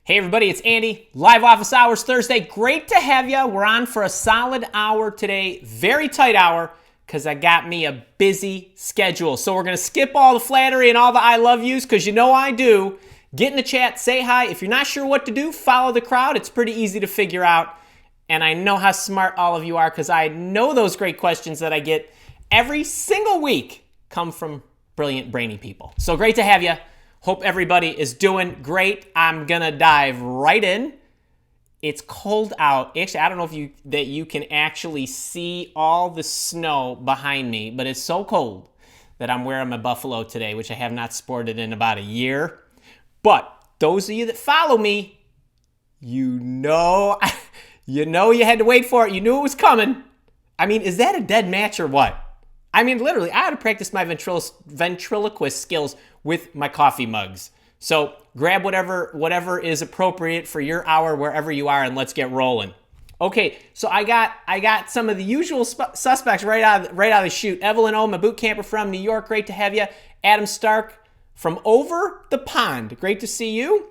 Hey everybody, it's Andy. Live office hours Thursday. Great to have you. We're on for a solid hour today. Very tight hour because I got me a busy schedule. So we're going to skip all the flattery and all the I love yous because you know I do. Get in the chat, say hi. If you're not sure what to do, follow the crowd. It's pretty easy to figure out. And I know how smart all of you are because I know those great questions that I get every single week come from brilliant, brainy people. So great to have you. Hope everybody is doing great. I'm going to dive right in. It's cold out. Actually, I don't know if you can actually see all the snow behind me, but it's so cold that I'm wearing my buffalo today, which I have not sported in about a year. But those of you that follow me, you know you had to wait for it. You knew it was coming. I mean, is that a dead match or what? I mean, literally, I had to practice my ventriloquist skills with my coffee mugs. So grab whatever is appropriate for your hour wherever you are, and let's get rolling. Okay, so I got some of the usual suspects right out of the chute. Evelyn O, my boot camper from New York, great to have you. Adam Stark from over the pond, great to see you.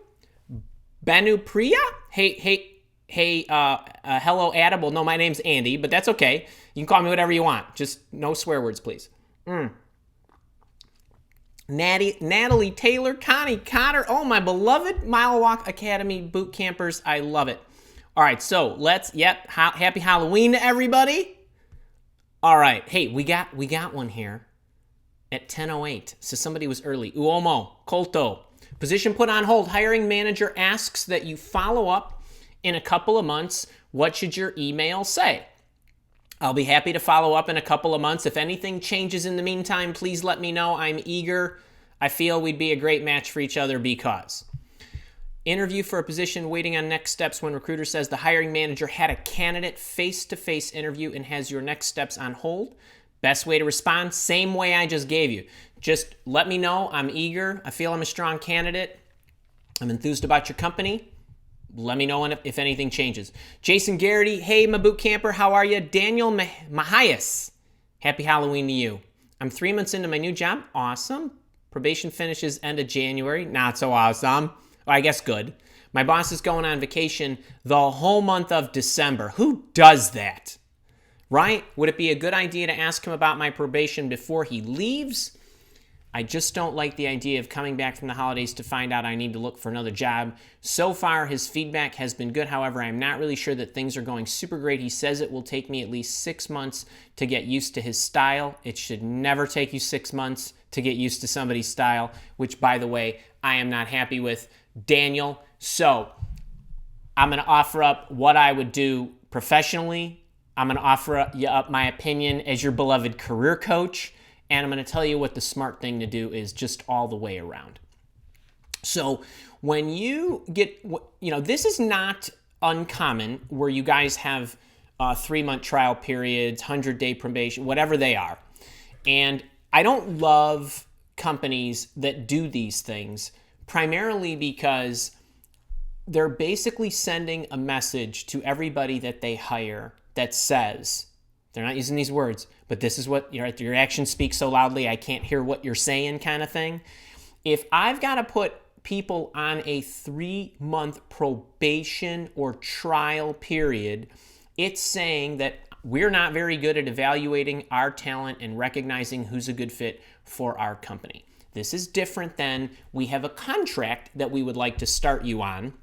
Banu Priya, hey, hello, Adam. Well, no, my name's Andy, but that's okay. You can call me whatever you want. Just no swear words, please. Natalie Taylor, Connie Cotter. Oh, my beloved Mile Walk Academy boot campers. I love it. All right, so happy Halloween to everybody. All right, hey, we got one here at 10:08. So somebody was early. Uomo, Colto. Position put on hold. Hiring manager asks that you follow up in a couple of months. What should your email say? I'll be happy to follow up in a couple of months. If anything changes in the meantime, please let me know. I'm eager. I feel we'd be a great match for each other because. Interview for a position waiting on next steps when recruiter says the hiring manager had a candidate face-to-face interview and has your next steps on hold. Best way to respond, same way I just gave you. Just let me know. I'm eager. I feel I'm a strong candidate. I'm enthused about your company. Let me know if anything changes. Jason Garrity, hey, my boot camper, how are you? Daniel Mahias, happy Halloween to you. I'm 3 months into my new job. Awesome. Probation finishes end of January. Not so awesome. Well, I guess good. My boss is going on vacation the whole month of December. Who does that? Right? Would it be a good idea to ask him about my probation before he leaves? I just don't like the idea of coming back from the holidays to find out I need to look for another job. So far, his feedback has been good. However, I'm not really sure that things are going super great. He says it will take me at least 6 months to get used to his style. It should never take you 6 months to get used to somebody's style, which, by the way, I am not happy with. Daniel, so I'm going to offer up what I would do professionally. I'm going to offer up my opinion as your beloved career coach. And I'm going to tell you what the smart thing to do is just all the way around. So when you get, this is not uncommon where you guys have 3-month trial periods, 100-day probation, whatever they are. And I don't love companies that do these things, primarily because they're basically sending a message to everybody that they hire that says, they're not using these words, but this is what your actions speak so loudly I can't hear what you're saying kind of thing. If I've got to put people on a 3-month probation or trial period, it's saying that we're not very good at evaluating our talent and recognizing who's a good fit for our company. This is different than we have a contract that we would like to start you on.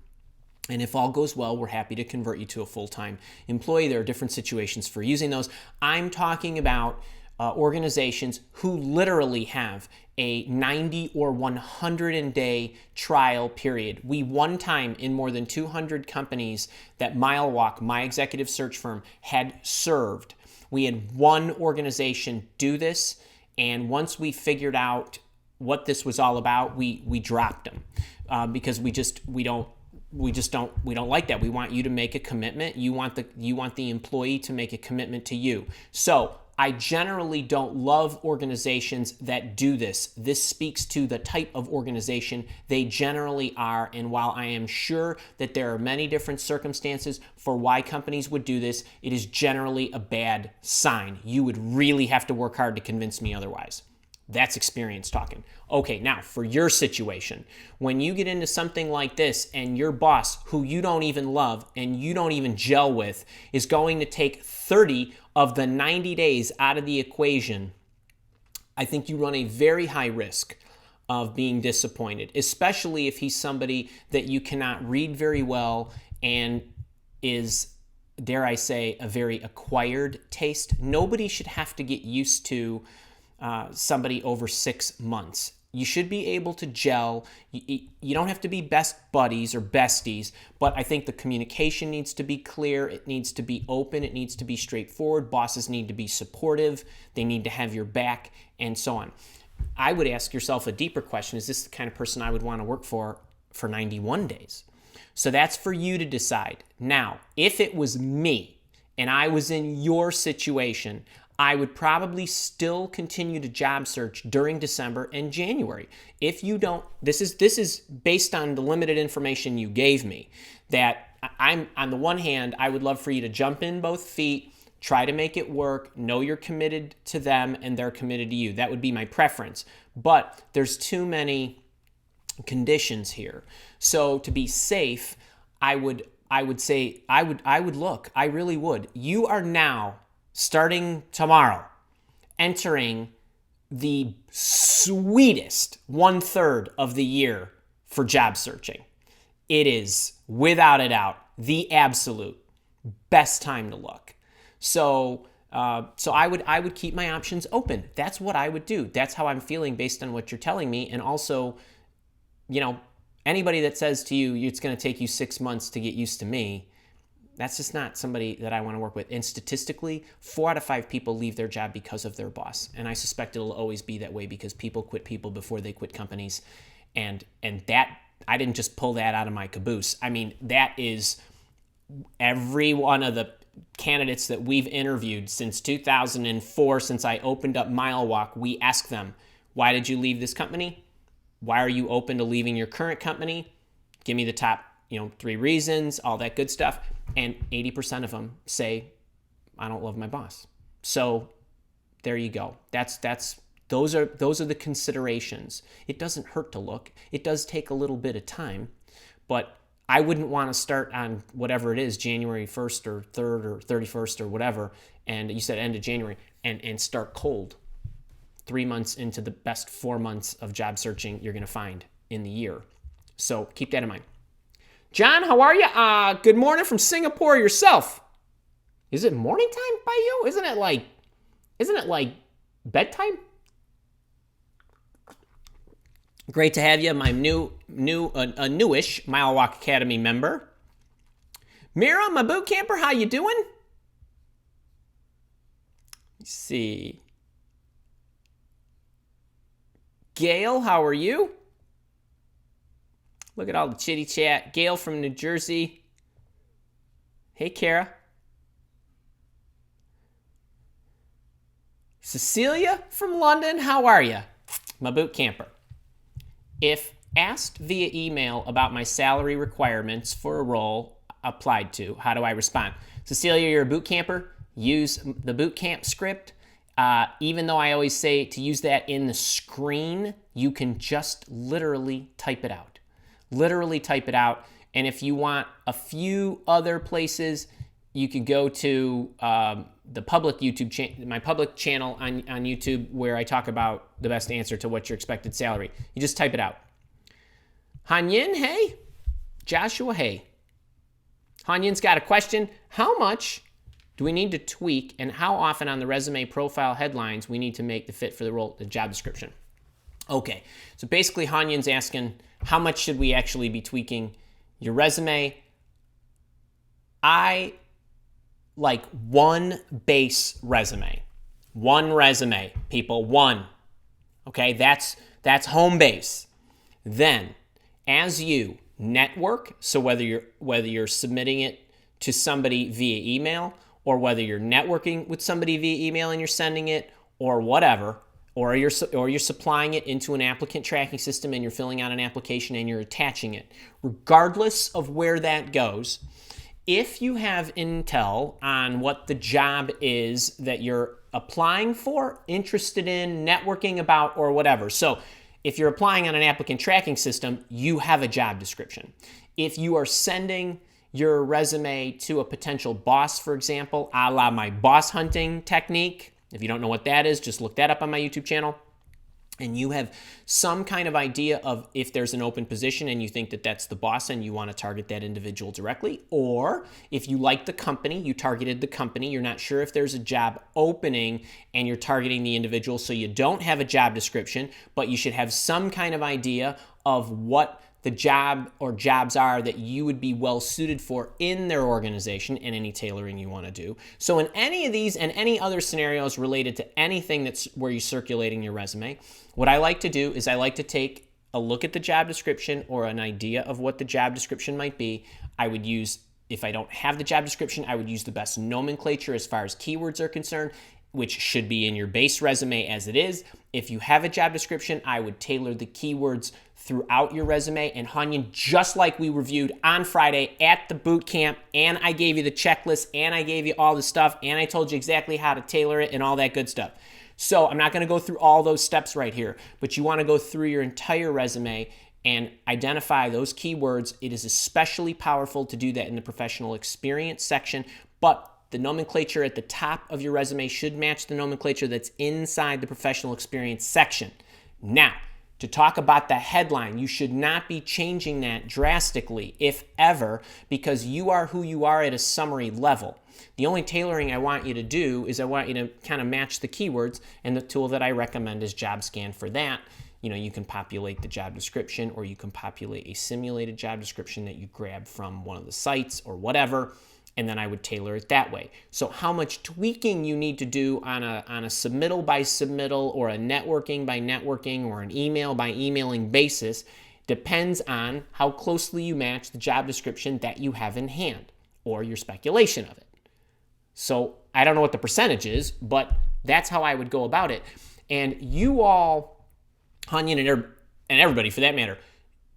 And if all goes well, we're happy to convert you to a full-time employee. There are different situations for using those. I'm talking about organizations who literally have a 90 or 100-day trial period. We one time in more than 200 companies that Mile Walk, my executive search firm, had served, we had one organization do this. And once we figured out what this was all about, we dropped them because we don't like that. We want you to make a commitment. You want the employee to make a commitment to you. So I generally don't love organizations that do this. This speaks to the type of organization they generally are. And while I am sure that there are many different circumstances for why companies would do this, it is generally a bad sign. You would really have to work hard to convince me otherwise. That's experience talking. Okay, now for your situation, when you get into something like this and your boss, who you don't even love and you don't even gel with, is going to take 30 of the 90 days out of the equation, I think you run a very high risk of being disappointed, especially if he's somebody that you cannot read very well and is, dare I say, a very acquired taste. Nobody should have to get used to somebody over 6 months. You should be able to gel. You don't have to be best buddies or besties, but I think the communication needs to be clear. It needs to be open. It needs to be straightforward. Bosses need to be supportive. They need to have your back, and so on. I would ask yourself a deeper question. Is this the kind of person I would want to work for 91 days? So that's for you to decide. Now, if it was me and I was in your situation, I would probably still continue to job search during December and January. If you don't, this is based on the limited information you gave me, that I'm, on the one hand, I would love for you to jump in both feet, try to make it work, know you're committed to them and they're committed to you. That would be my preference. But there's too many conditions here. So to be safe, I would look. I really would. You are now, starting tomorrow, entering the sweetest 1/3 of the year for job searching. It is, without a doubt, the absolute best time to look. So I would keep my options open. That's what I would do. That's how I'm feeling based on what you're telling me. And also, anybody that says to you, it's going to take you 6 months to get used to me, that's just not somebody that I want to work with. And statistically, 4 out of 5 people leave their job because of their boss. And I suspect it'll always be that way because people quit people before they quit companies. And that, I didn't just pull that out of my caboose. I mean, that is every one of the candidates that we've interviewed since 2004, since I opened up Mile Walk, we ask them, why did you leave this company? Why are you open to leaving your current company? Give me the top 3 reasons, all that good stuff. And 80% of them say, I don't love my boss. So there you go. Those are the considerations. It doesn't hurt to look. It does take a little bit of time, but I wouldn't want to start on whatever it is, January 1st or 3rd or 31st or whatever, and you said end of January, and start cold 3 months into the best 4 months of job searching you're going to find in the year. So keep that in mind. John, how are you? Good morning from Singapore yourself. Is it morning time by you? Isn't it like bedtime? Great to have you, my newish Mile Walk Academy member. Mira, my boot camper, how you doing? Let's see. Gail, how are you? Look at all the chitty chat. Gail from New Jersey. Hey, Kara. Cecilia from London, how are you? My boot camper. If asked via email about my salary requirements for a role applied to, how do I respond? Cecilia, you're a boot camper. Use the Bootcamp script. Even though I always say to use that in the screen, you can just literally type it out. Literally type it out. And if you want a few other places, you could go to the public YouTube channel, my public channel on YouTube, where I talk about the best answer to what's your expected salary. You just type it out. Hanyin, hey. Joshua, hey. Hanyin's got a question. How much do we need to tweak, and how often on the resume profile headlines we need to make the fit for the role, the job description? Okay, so basically Hanyin's asking, how much should we actually be tweaking your resume? I like one base resume. One resume, people, one. Okay, that's home base. Then, as you network, so whether you're submitting it to somebody via email, or whether you're networking with somebody via email and you're sending it, or whatever, or you're supplying it into an applicant tracking system and you're filling out an application and you're attaching it. Regardless of where that goes, if you have intel on what the job is that you're applying for, interested in, networking about, or whatever. So if you're applying on an applicant tracking system, you have a job description. If you are sending your resume to a potential boss, for example, a la my boss hunting technique, if you don't know what that is, just look that up on my YouTube channel. And you have some kind of idea of if there's an open position and you think that that's the boss and you want to target that individual directly, or if you like the company, you targeted the company, you're not sure if there's a job opening and you're targeting the individual, so you don't have a job description, but you should have some kind of idea of what the job or jobs are that you would be well suited for in their organization and any tailoring you want to do. So in any of these and any other scenarios related to anything that's where you're circulating your resume, what I like to do is I like to take a look at the job description or an idea of what the job description might be. I would use, if I don't have the job description, I would use the best nomenclature as far as keywords are concerned, which should be in your base resume as it is. If you have a job description, I would tailor the keywords throughout your resume. And Hanyan, just like we reviewed on Friday at the boot camp, and I gave you the checklist, and I gave you all the stuff, and I told you exactly how to tailor it and all that good stuff. So I'm not going to go through all those steps right here, but you want to go through your entire resume and identify those keywords. It is especially powerful to do that in the professional experience section, but the nomenclature at the top of your resume should match the nomenclature that's inside the professional experience section. Now, to talk about the headline, you should not be changing that drastically, if ever, because you are who you are at a summary level. The only tailoring I want you to do is I want you to kind of match the keywords, and the tool that I recommend is JobScan for that. You know, you can populate the job description, or you can populate a simulated job description that you grab from one of the sites or whatever, and then I would tailor it that way. So how much tweaking you need to do on a submittal by submittal or a networking by networking or an email by emailing basis depends on how closely you match the job description that you have in hand or your speculation of it. So I don't know what the percentage is, but that's how I would go about it. And you all, Hanyan and everybody for that matter,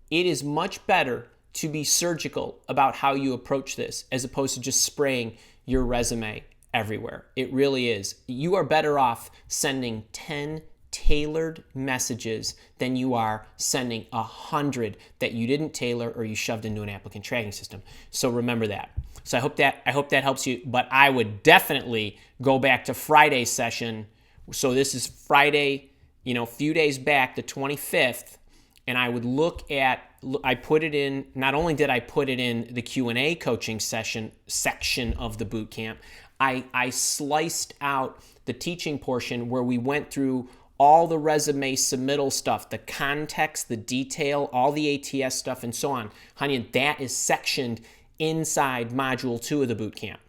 it is much better to be surgical about how you approach this as opposed to just spraying your resume everywhere. It really is. You are better off sending 10 tailored messages than you are sending 100 that you didn't tailor or you shoved into an applicant tracking system. So remember that. So I hope that helps you, but I would definitely go back to Friday's session. So this is Friday, a few days back, the 25th, and I would look at, I put it in, not only did I put it in the Q&A coaching section of the boot camp, I sliced out the teaching portion where we went through all the resume submittal stuff, the context, the detail, all the ATS stuff, and so on. Honey, that is sectioned inside Module 2 of the boot camp.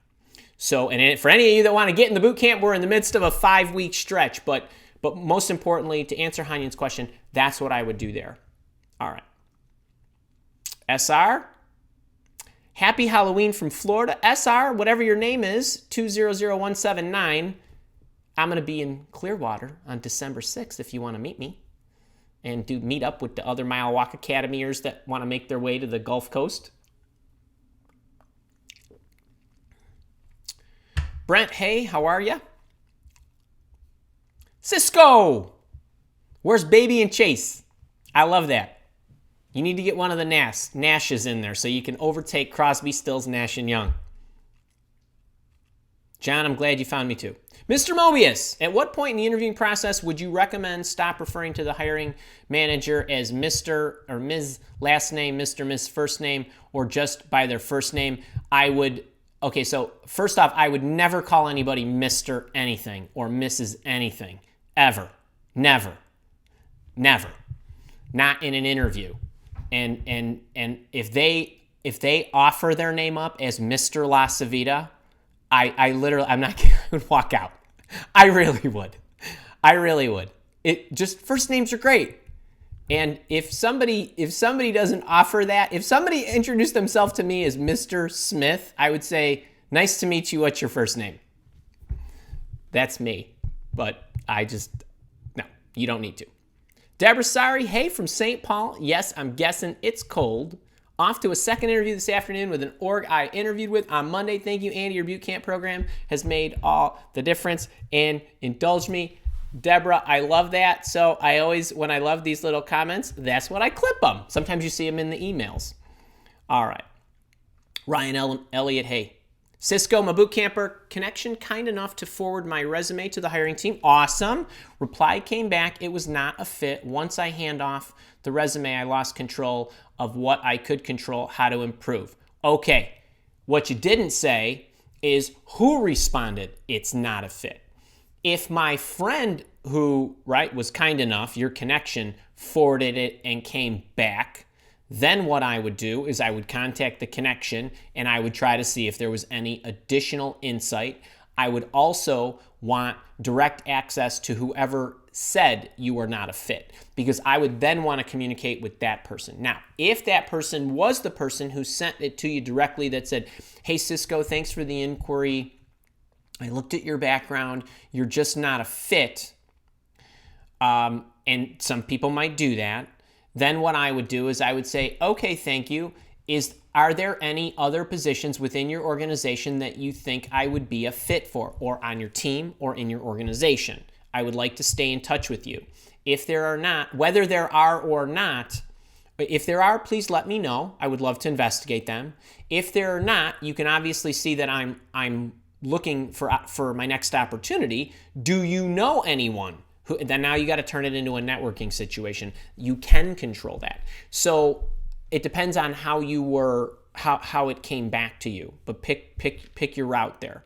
So, and for any of you that want to get in the boot camp, we're in the midst of a 5-week stretch, but most importantly, to answer Hanyan's question, that's what I would do there. All right. SR, happy Halloween from Florida. SR, whatever your name is, 200179. I'm going to be in Clearwater on December 6th if you want to meet me and meet up with the other Mile Walk Academyers that want to make their way to the Gulf Coast. Brent, hey, how are you? Cisco, where's Baby and Chase? I love that. You need to get one of the Nashes in there so you can overtake Crosby, Stills, Nash, and Young. John, I'm glad you found me too. Mr. Mobius, at what point in the interviewing process would you recommend stop referring to the hiring manager as Mr. or Ms. last name, Mr. Ms. first name, or just by their first name? Okay, so first off, I would never call anybody Mr. anything or Mrs. anything, ever. Never. Not in an interview. And if they offer their name up as Mr. LaCivita, I'm not kidding, I would walk out. I really would. It just, first names are great. And if somebody doesn't offer that, if somebody introduced themselves to me as Mr. Smith, I would say, nice to meet you, what's your first name? That's me. But no, you don't need to. Deborah, sorry, hey, from St. Paul. Yes, I'm guessing it's cold. Off to a second interview this afternoon with an org I interviewed with on Monday. Thank you, Andy. Your Bootcamp program has made all the difference and indulged me. Deborah, I love that. So I always, when I love these little comments, that's what I clip them. Sometimes you see them in the emails. All right. Ryan Elliott, hey. Cisco, my boot camper, connection kind enough to forward my resume to the hiring team. Awesome. Reply came back. It was not a fit. Once I hand off the resume, I lost control of what I could control, how to improve. Okay. What you didn't say is who responded, it's not a fit. If my friend who, right, was kind enough, your connection, forwarded it and came back, then what I would do is I would contact the connection and I would try to see if there was any additional insight. I would also want direct access to whoever said you were not a fit, because I would then want to communicate with that person. Now, if that person was the person who sent it to you directly that said, hey, Cisco, thanks for the inquiry. I looked at your background. You're just not a fit. And some people might do that. Then what I would do is I would say, okay, thank you. Are there any other positions within your organization that you think I would be a fit for, or on your team or in your organization? I would like to stay in touch with you. If there are not, whether there are or not, if there are, please let me know. I would love to investigate them. If there are not, you can obviously see that I'm looking for my next opportunity. Do you know anyone? Then now you got to turn it into a networking situation. You can control that. So it depends on how you were, how it came back to you. But pick your route there.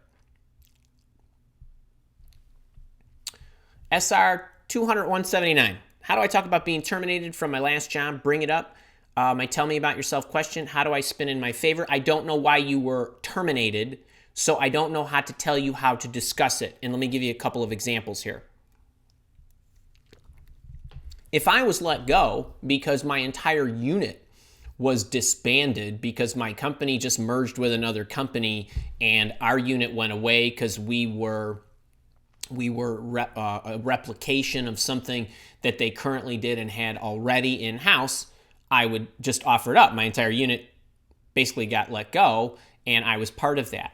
SR 200-179. How do I talk about being terminated from my last job? Bring it up. My tell me about yourself question. How do I spin in my favor? I don't know why you were terminated, so I don't know how to tell you how to discuss it. And let me give you a couple of examples here. If I was let go because my entire unit was disbanded because my company just merged with another company and our unit went away because we were a replication of something that they currently did and had already in-house, I would just offer it up. My entire unit basically got let go, and I was part of that.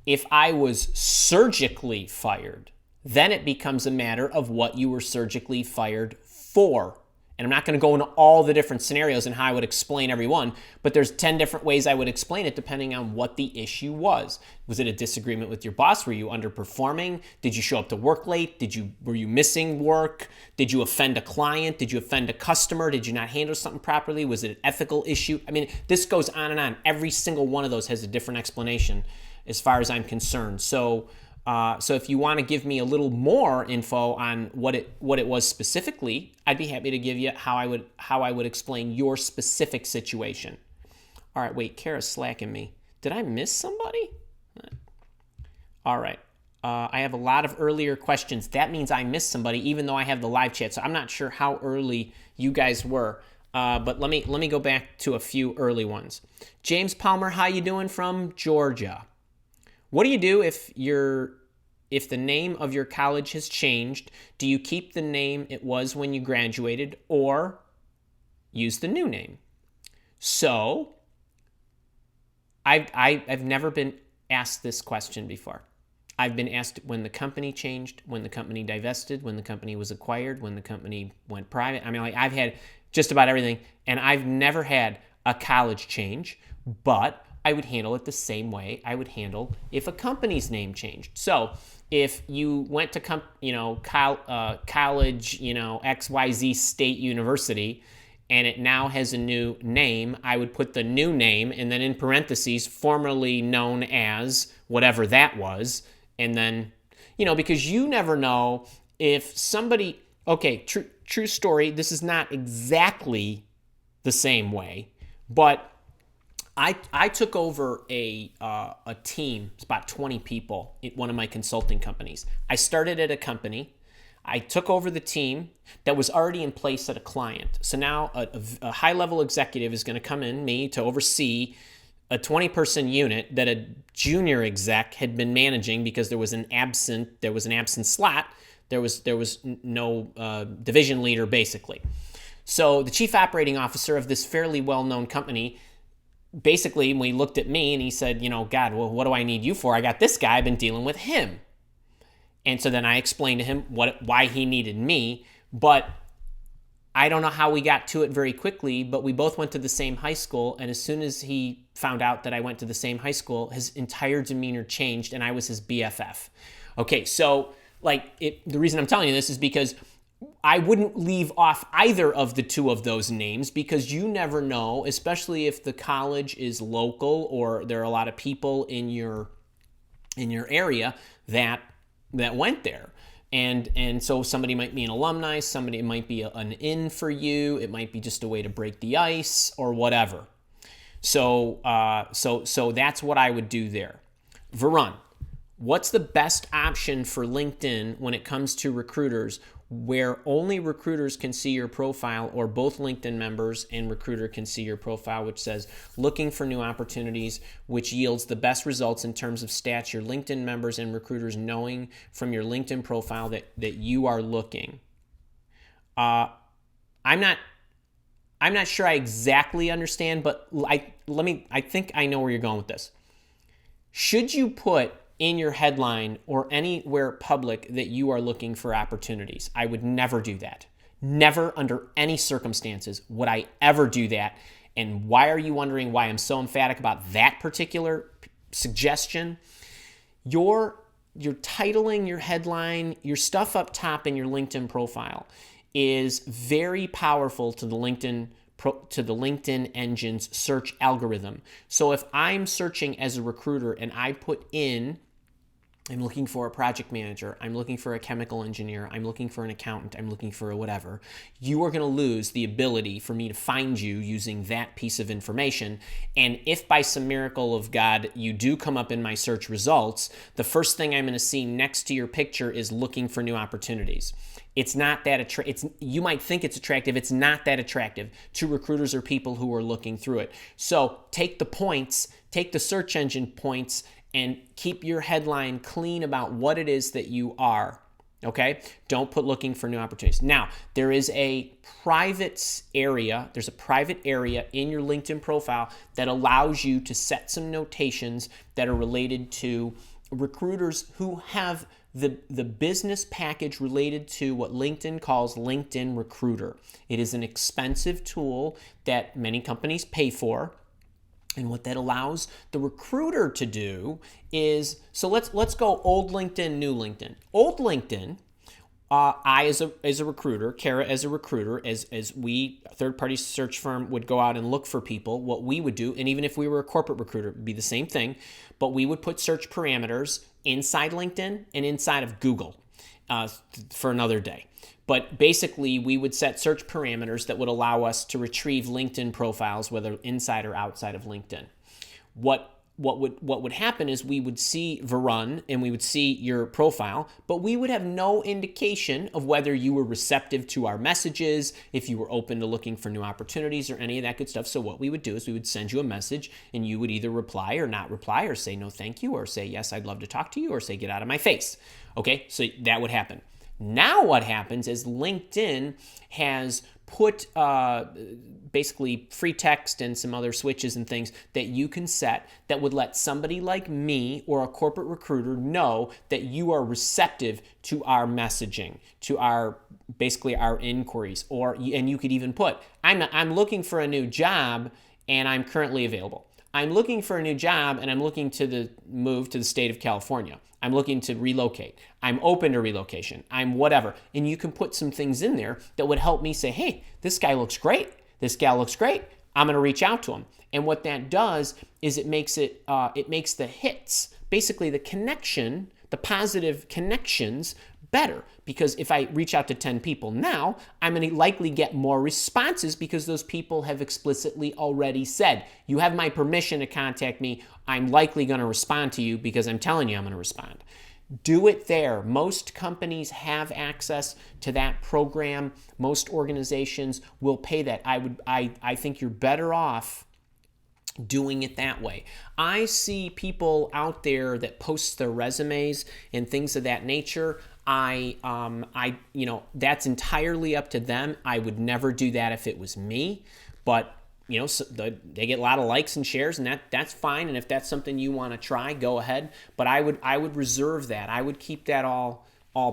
If I was surgically fired, then it becomes a matter of what you were surgically fired for. And I'm not going to go into all the different scenarios and how I would explain every one, but there's 10 different ways I would explain it depending on what the issue was. Was it a disagreement with your boss? Were you underperforming? Did you show up to work late? Were you missing work? Did you offend a client? Did you offend a customer? Did you not handle something properly? Was it an ethical issue? I mean, this goes on and on. Every single one of those has a different explanation as far as I'm concerned. So if you want to give me a little more info on what it was specifically, I'd be happy to give you how I would explain your specific situation. All right, wait, Kara's slacking me. Did I miss somebody? All right. I have a lot of earlier questions. That means I missed somebody, even though I have the live chat. So I'm not sure how early you guys were. But let me go back to a few early ones. James Palmer, how you doing from Georgia? What do you do if the name of your college has changed? Do you keep the name it was when you graduated or use the new name? So I've never been asked this question before. I've been asked when the company changed, when the company divested, when the company was acquired, when the company went private. I mean, like, I've had just about everything, and I've never had a college change, but I would handle it the same way I would handle if a company's name changed. So if you went to college, XYZ State University, and it now has a new name, I would put the new name and then in parentheses, formerly known as whatever that was. And then, because you never know if somebody, okay, true story, this is not exactly the same way, but I took over a team, it's about 20 people at one of my consulting companies. I started at a company. I took over the team that was already in place at a client. So now a high-level executive is going to come in, me, to oversee a 20-person unit that a junior exec had been managing because there was an absent slot. There was no division leader, basically. So the chief operating officer of this fairly well-known company basically, when he looked at me and he said, God, well, what do I need you for? I got this guy. I've been dealing with him. And so then I explained to him why he needed me. But I don't know how we got to it very quickly, but we both went to the same high school. And as soon as he found out that I went to the same high school, his entire demeanor changed and I was his BFF. Okay, so the reason I'm telling you this is because I wouldn't leave off either of the two of those names, because you never know, especially if the college is local or there are a lot of people in your area that went there. And so somebody might be an alumni, somebody might be an in for you, it might be just a way to break the ice or whatever. So that's what I would do there. Varun, what's the best option for LinkedIn when it comes to recruiters, where only recruiters can see your profile, or both LinkedIn members and recruiter can see your profile, which says looking for new opportunities, which yields the best results in terms of stats, your LinkedIn members and recruiters knowing from your LinkedIn profile that you are looking? I'm not sure I exactly understand, but I think I know where you're going with this. Should you put in your headline or anywhere public that you are looking for opportunities? I would never do that. Never, under any circumstances, would I ever do that. And why are you wondering why I'm so emphatic about that particular suggestion? Your titling, your headline, your stuff up top in your LinkedIn profile is very powerful to the LinkedIn engine's search algorithm. So if I'm searching as a recruiter and I put in, I'm looking for a project manager, I'm looking for a chemical engineer, I'm looking for an accountant, I'm looking for a whatever, you are going to lose the ability for me to find you using that piece of information. And if by some miracle of God you do come up in my search results, the first thing I'm going to see next to your picture is looking for new opportunities. It's not that you might think it's attractive. It's not that attractive to recruiters or people who are looking through it. So take the points, take the search engine points, and keep your headline clean about what it is that you are, okay? Don't put looking for new opportunities. Now, there is a private area. There's a private area in your LinkedIn profile that allows you to set some notations that are related to recruiters who have the business package related to what LinkedIn calls LinkedIn Recruiter. It is an expensive tool that many companies pay for. And what that allows the recruiter to do is, so let's go old LinkedIn, new LinkedIn. Old LinkedIn, I as a recruiter, Kara as a recruiter, as we, a third-party search firm, would go out and look for people, what we would do, and even if we were a corporate recruiter, it would be the same thing, but we would put search parameters inside LinkedIn and inside of Google for another day. But basically, we would set search parameters that would allow us to retrieve LinkedIn profiles, whether inside or outside of LinkedIn. What would happen is we would see Varun and we would see your profile, but we would have no indication of whether you were receptive to our messages, if you were open to looking for new opportunities or any of that good stuff. So what we would do is we would send you a message and you would either reply or not reply, or say no thank you, or say yes I'd love to talk to you, or say get out of my face. Okay, so that would happen. Now what happens is LinkedIn has put basically free text and some other switches and things that you can set that would let somebody like me or a corporate recruiter know that you are receptive to our messaging, to our inquiries. And you could even put, I'm looking for a new job and I'm currently available. I'm looking for a new job and I'm looking to move to the state of California. I'm looking to relocate. I'm open to relocation. I'm whatever. And you can put some things in there that would help me say, hey, this guy looks great. This gal looks great. I'm going to reach out to him. And what that does is it makes the hits, basically the connection, the positive connections, better. Because if I reach out to 10 people now, I'm going to likely get more responses because those people have explicitly already said, you have my permission to contact me. I'm likely going to respond to you because I'm telling you I'm going to respond. Do it there. Most companies have access to that program. Most organizations will pay that. I think you're better off doing it that way. I see people out there that post their resumes and things of that nature. That's entirely up to them. I would never do that if it was me, but so they get a lot of likes and shares, and that's fine. And if that's something you want to try, go ahead. But I would reserve that. I would keep that all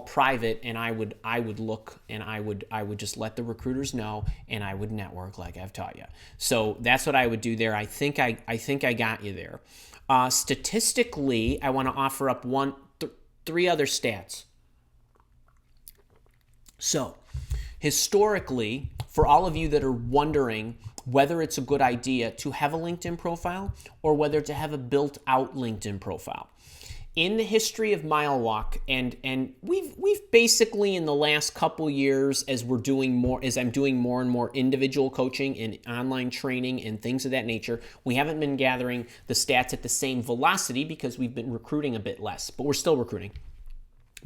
private, and I would look, and I would just let the recruiters know, and I would network like I've taught you. So that's what I would do there. I think I got you there. Statistically, I want to offer up three other stats. So historically, for all of you that are wondering whether it's a good idea to have a LinkedIn profile or whether to have a built-out LinkedIn profile, in the history of Mile Walk, and we've basically in the last couple years, as I'm doing more and more individual coaching and online training and things of that nature, we haven't been gathering the stats at the same velocity because we've been recruiting a bit less, but we're still recruiting.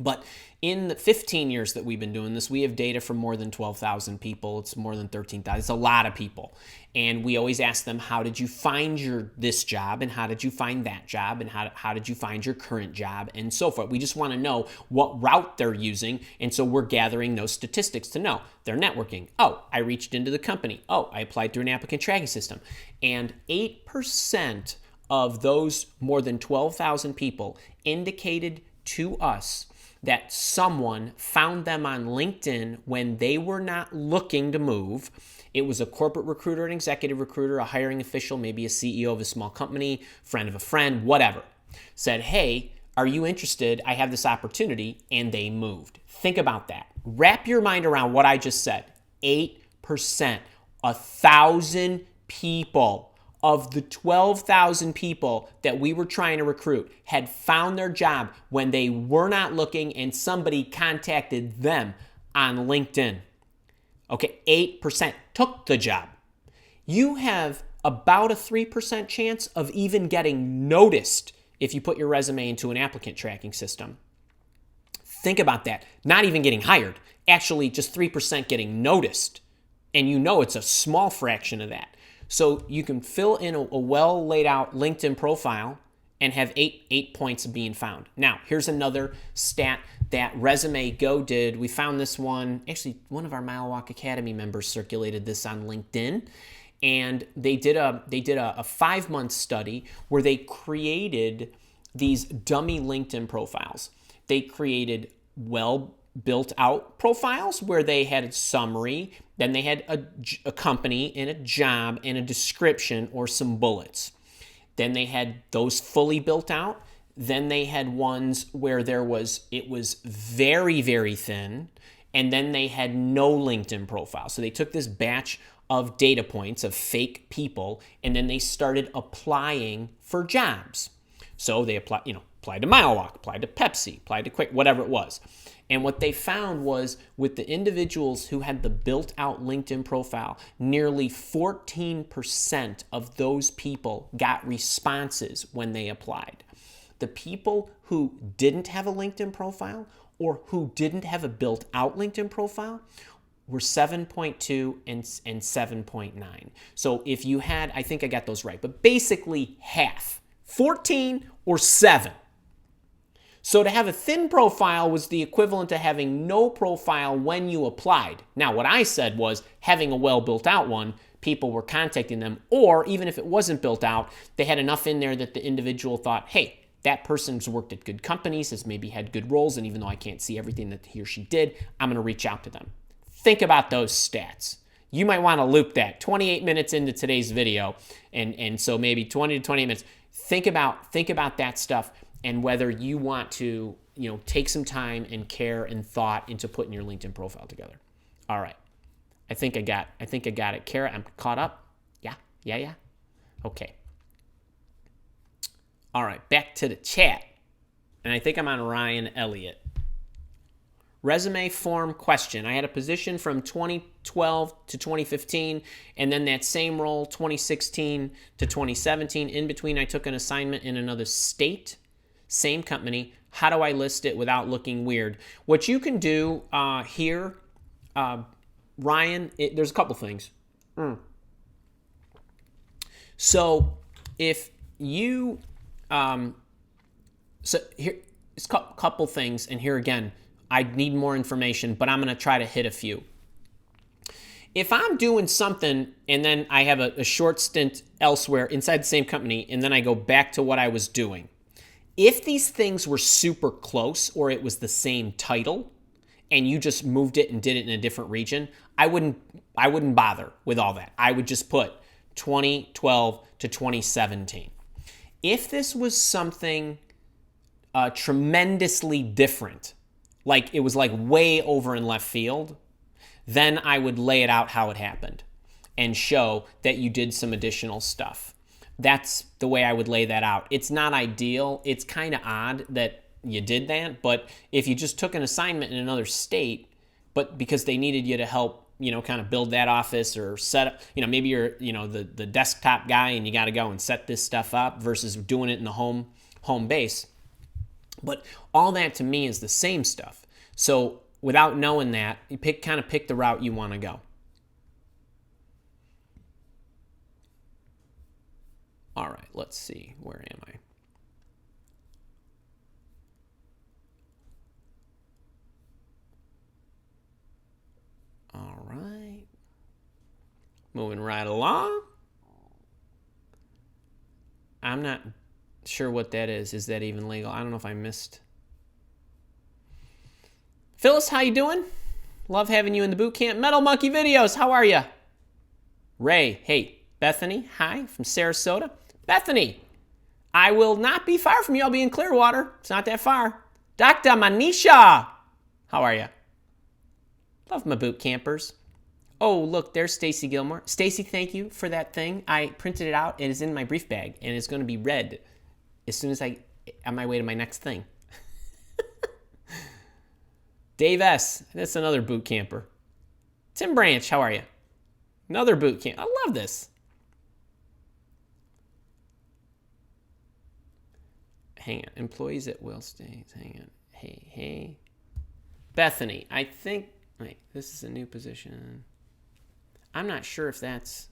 But in the 15 years that we've been doing this, we have data from more than 12,000 people. It's more than 13,000. It's a lot of people. And we always ask them, how did you find this job? And how did you find that job? And how did you find your current job? And so forth. We just want to know what route they're using. And so we're gathering those statistics to know. They're networking. Oh, I reached into the company. Oh, I applied through an applicant tracking system. And 8% of those more than 12,000 people indicated to us that someone found them on LinkedIn when they were not looking to move. It was a corporate recruiter, an executive recruiter, a hiring official, maybe a CEO of a small company, friend of a friend, whatever. Said, hey, are you interested? I have this opportunity, and they moved. Think about that. Wrap your mind around what I just said. 8%, 1,000 people of the 12,000 people that we were trying to recruit had found their job when they were not looking and somebody contacted them on LinkedIn. Okay, 8% took the job. You have about a 3% chance of even getting noticed if you put your resume into an applicant tracking system. Think about that. Not even getting hired. Actually, just 3% getting noticed. And it's a small fraction of that. So you can fill in a well laid out LinkedIn profile and have eight points of being found. Now, here's another stat that Resume Go did. We found this one. Actually, one of our Mile Walk Academy members circulated this on LinkedIn. And they did a 5-month study where they created these dummy LinkedIn profiles. They created built out profiles where they had a summary, then they had a company and a job and a description or some bullets. Then they had those fully built out. Then they had ones where it was very, very thin, and then they had no LinkedIn profile. So they took this batch of data points of fake people, and then they started applying for jobs. So they applied to Mile Walk, applied to Pepsi, applied to Quick, whatever it was. And what they found was with the individuals who had the built-out LinkedIn profile, nearly 14% of those people got responses when they applied. The people who didn't have a LinkedIn profile or who didn't have a built-out LinkedIn profile were 7.2 and 7.9. So if you had, I think I got those right, but basically half, 14 or 7. So to have a thin profile was the equivalent to having no profile when you applied. Now, what I said was having a well built out one, people were contacting them, or even if it wasn't built out, they had enough in there that the individual thought, hey, that person's worked at good companies, has maybe had good roles, and even though I can't see everything that he or she did, I'm going to reach out to them. Think about those stats. You might want to loop that 28 minutes into today's video, and so maybe 20 to 28 minutes. Think about that stuff and whether you want to, take some time and care and thought into putting your LinkedIn profile together. All right. I think I got it. Kara, I'm caught up? Yeah. Okay. All right, back to the chat. And I think I'm on Ryan Elliott. Resume form question. I had a position from 2012 to 2015, and then that same role, 2016 to 2017. In between, I took an assignment in another state, same company. How do I list it without looking weird? What you can do here, Ryan, there's a couple things. So if you, so here's a couple things, and here again, I need more information, but I'm going to try to hit a few. If I'm doing something and then I have a short stint elsewhere inside the same company and then I go back to what I was doing, if these things were super close or it was the same title and you just moved it and did it in a different region, I wouldn't bother with all that. I would just put 2012 to 2017. If this was something tremendously different, like it was like way over in left field, then I would lay it out how it happened and show that you did some additional stuff. That's the way I would lay that out. It's not ideal. It's kind of odd that you did that, but if you just took an assignment in another state, but because they needed you to help, kind of build that office or set up, maybe you're, the desktop guy and you got to go and set this stuff up versus doing it in the home base. But all that to me is the same stuff. So without knowing that, you pick the route you want to go. All right, let's see. Where am I? All right. Moving right along. I'm not sure what that is. Is that even legal? I don't know if I missed. Phyllis, how you doing? Love having you in the Bootcamp Metal Monkey videos. How are you? Ray, hey. Bethany, hi, from Sarasota. Bethany, I will not be far from you. I'll be in Clearwater. It's not that far. Dr. Manisha, how are you? Love my boot campers. Oh, look, there's Stacy Gilmore. Stacy, thank you for that thing. I printed it out. It is in my brief bag, and it's going to be read as soon as on my way to my next thing. Dave S., that's another boot camper. Tim Branch, how are you? Another boot camp. I love this. Hang on. Employees at Will States. Hang on. Hey. Bethany, I think... Wait, this is a new position. I'm not sure if that's...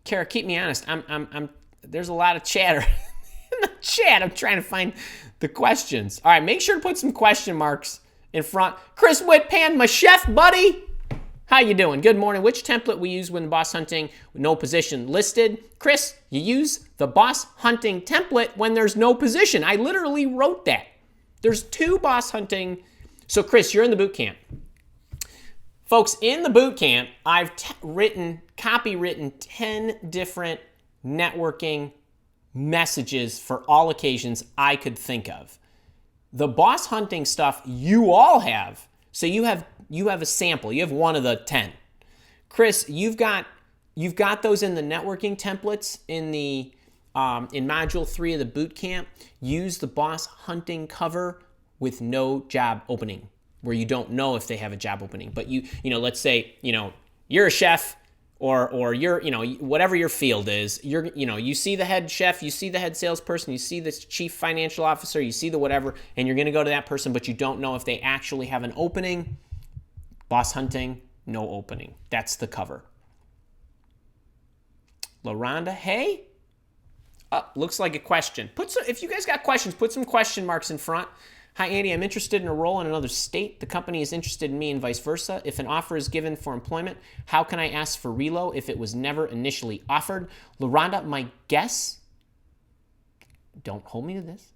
Kara, keep me honest. I'm there's a lot of chatter in the chat. I'm trying to find the questions. All right, make sure to put some question marks in front. Chris Whitpan, my chef buddy. How you doing? Good morning. Which template we use when boss hunting with no position listed? Chris, you use the boss hunting template when there's no position. I literally wrote that. There's 2 boss hunting. So Chris, you're in the boot camp. Folks, in the boot camp, I've copywritten 10 different networking messages for all occasions I could think of. The boss hunting stuff you all have. So you have a sample. You have one of the 10. Chris, you've got those in the networking templates in the in module 3 of the boot camp. Use the boss hunting cover with no job opening, where you don't know if they have a job opening. But let's say, you're a chef or you're, whatever your field is, you see the head chef, you see the head salesperson, you see the chief financial officer, you see the whatever, and you're going to go to that person, but you don't know if they actually have an opening. Boss hunting, no opening. That's the cover. LaRonda, hey. Looks like a question. If you guys got questions, put some question marks in front. Hi, Andy. I'm interested in a role in another state. The company is interested in me and vice versa. If an offer is given for employment, how can I ask for relo if it was never initially offered? LaRonda, my guess, don't hold me to this,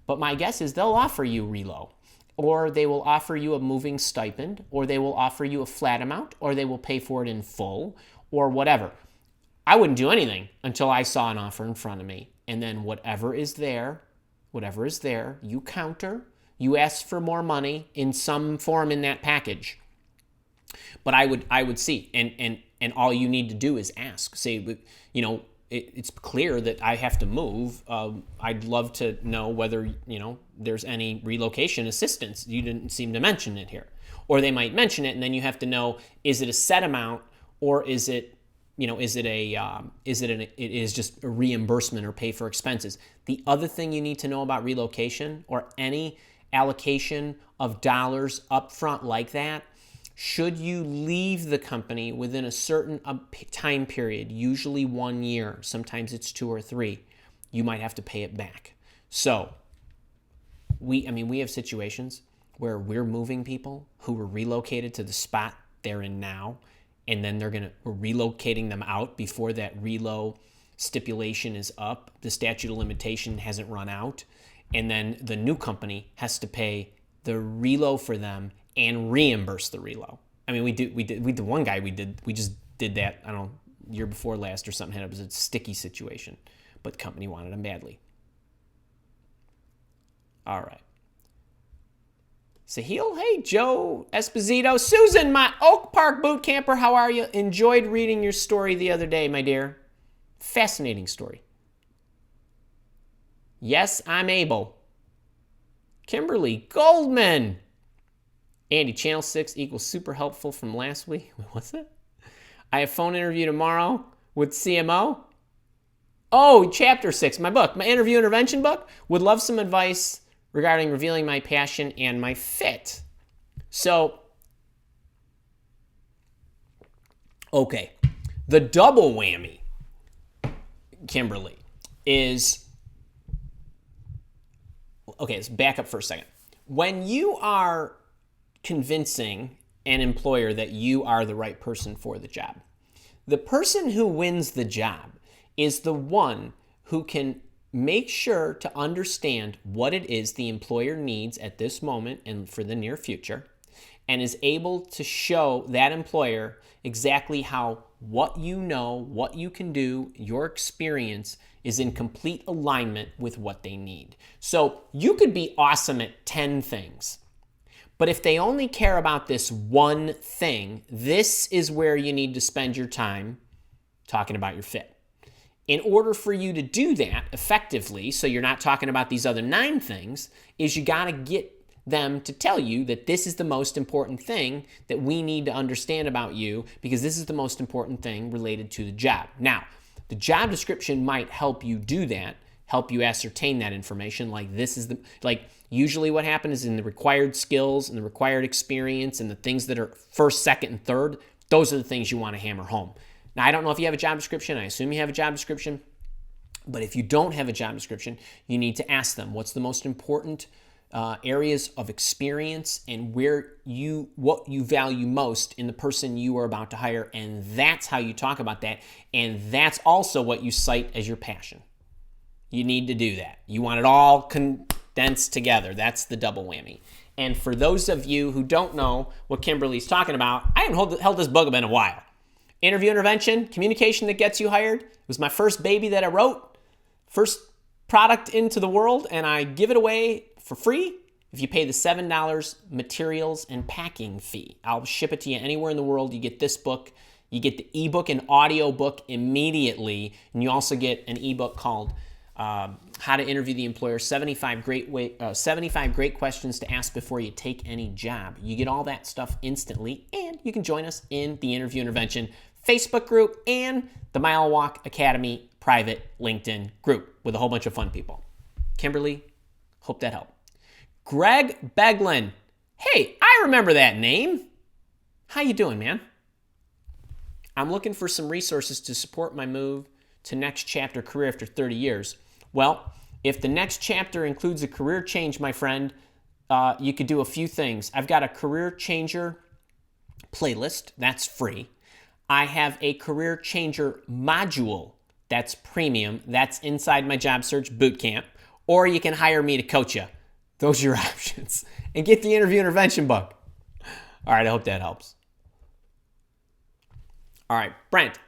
but my guess is they'll offer you relo, or they will offer you a moving stipend, or they will offer you a flat amount, or they will pay for it in full, or whatever. I wouldn't do anything until I saw an offer in front of me. And then whatever is there, you counter. You ask for more money in some form in that package. But I would see, and all you need to do is ask. Say, it's clear that I have to move. I'd love to know whether, there's any relocation assistance. You didn't seem to mention it here. Or they might mention it, and then you have to know, is it a set amount, or is it just a reimbursement or pay for expenses? The other thing you need to know about relocation or any allocation of dollars up front like that, should you leave the company within a certain time period, usually 1 year, sometimes it's 2 or 3, you might have to pay it back. So we have situations where we're moving people who were relocated to the spot they're in now, and then we're relocating them out before that relo stipulation is up. The statute of limitation hasn't run out. And then the new company has to pay the relo for them and reimburse the relo. I mean, we did one guy, we just did that, I don't know, year before last or something. It was a sticky situation, but the company wanted them badly. All right. Sahil, hey, Joe Esposito. Susan, my Oak Park boot camper, how are you? Enjoyed reading your story the other day, my dear. Fascinating story. Yes, I'm able. Kimberly Goldman. Andy, Channel 6 equals super helpful from last week. What's that? I have phone interview tomorrow with CMO. Oh, Chapter 6, my book, my interview intervention book. Would love some advice regarding revealing my passion and my fit. So, okay. The double whammy, Kimberly, is... Okay, let's back up for a second. When you are convincing an employer that you are the right person for the job, the person who wins the job is the one who can make sure to understand what it is the employer needs at this moment and for the near future, and is able to show that employer exactly how what you know, what you can do, your experience is in complete alignment with what they need. So you could be awesome at 10 things, but if they only care about this one thing, this is where you need to spend your time talking about your fit. In order for you to do that effectively, so you're not talking about these other 9 things, is you got to get them to tell you that this is the most important thing that we need to understand about you, because this is the most important thing related to the job. Now, the job description might help you do that, help you ascertain that information. Usually what happens is in the required skills and the required experience and the things that are first, second, and third, those are the things you want to hammer home. Now, I don't know if you have a job description. I assume you have a job description. But if you don't have a job description, you need to ask them what's the most important areas of experience and what you value most in the person you are about to hire. And that's how you talk about that. And that's also what you cite as your passion. You need to do that. You want it all condensed together. That's the double whammy. And for those of you who don't know what Kimberly's talking about, I haven't held this book up in a while. Interview intervention, communication that gets you hired. It was my first baby that I wrote, first product into the world, and I give it away for free if you pay the $7 materials and packing fee. I'll ship it to you anywhere in the world. You get this book, you get the ebook and audio book immediately, and you also get an ebook called How to Interview the Employer, 75 great questions to ask before you take any job. You get all that stuff instantly, and you can join us in the Interview Intervention Facebook group and the Mile Walk Academy private LinkedIn group with a whole bunch of fun people. Kimberly, hope that helped. Greg Beglin. Hey, I remember that name. How you doing, man? I'm looking for some resources to support my move to next chapter career after 30 years. Well, if the next chapter includes a career change, my friend, you could do a few things. I've got a career changer playlist. That's free. I have a career changer module. That's premium. That's inside my job search bootcamp. Or you can hire me to coach you. Those are your options. And get the interview intervention book. All right, I hope that helps. All right, Brent.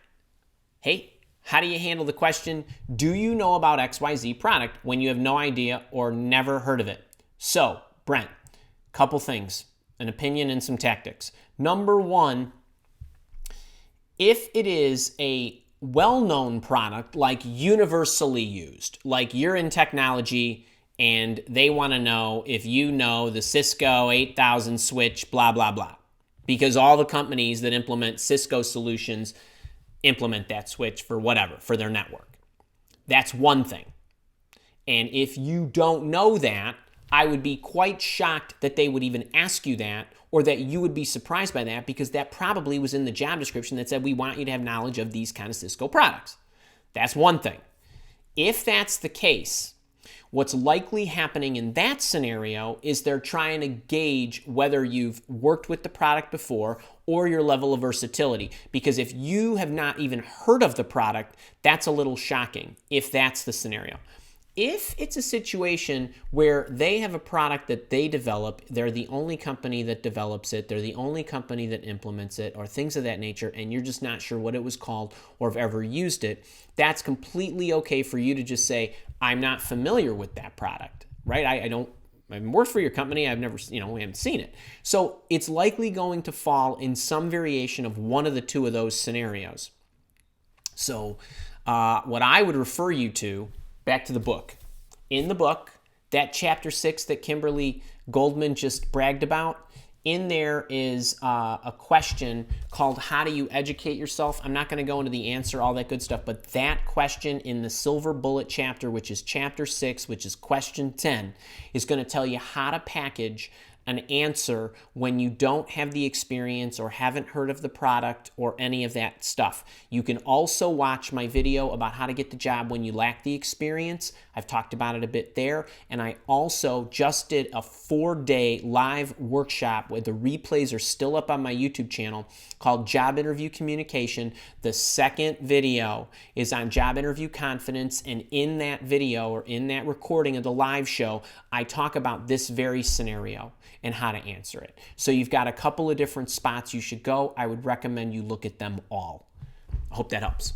Hey, how do you handle the question, do you know about XYZ product when you have no idea or never heard of it? So, Brent, couple things, an opinion and some tactics. Number one, if it is a well-known product, like universally used, like you're in technology and they want to know if you know the Cisco 8000 switch, blah, blah, blah. Because all the companies that implement Cisco solutions implement that switch for whatever, for their network. That's one thing. And if you don't know that, I would be quite shocked that they would even ask you that, or that you would be surprised by that, because that probably was in the job description that said we want you to have knowledge of these kind of Cisco products. That's one thing. If that's the case, what's likely happening in that scenario is they're trying to gauge whether you've worked with the product before or your level of versatility. Because if you have not even heard of the product, that's a little shocking if that's the scenario. If it's a situation where they have a product that they develop, they're the only company that develops it, they're the only company that implements it, or things of that nature, and you're just not sure what it was called or have ever used it, that's completely okay for you to just say, I'm not familiar with that product, right? I haven't worked for your company, I've never, we haven't seen it. So it's likely going to fall in some variation of one of the two of those scenarios. So what I would refer you to, back to the book. In the book, that chapter 6 that Kimberly Goldman just bragged about, in there is a question called how do you educate yourself? I'm not going to go into the answer, all that good stuff, but that question in the silver bullet chapter, which is chapter 6, which is question 10, is going to tell you how to package an answer when you don't have the experience or haven't heard of the product or any of that stuff. You can also watch my video about how to get the job when you lack the experience. I've talked about it a bit there. And I also just did a 4-day live workshop where the replays are still up on my YouTube channel called Job Interview Communication. The second video is on job interview confidence. And in that video or in that recording of the live show, I talk about this very scenario and how to answer it. So you've got a couple of different spots you should go. I would recommend you look at them all. I hope that helps.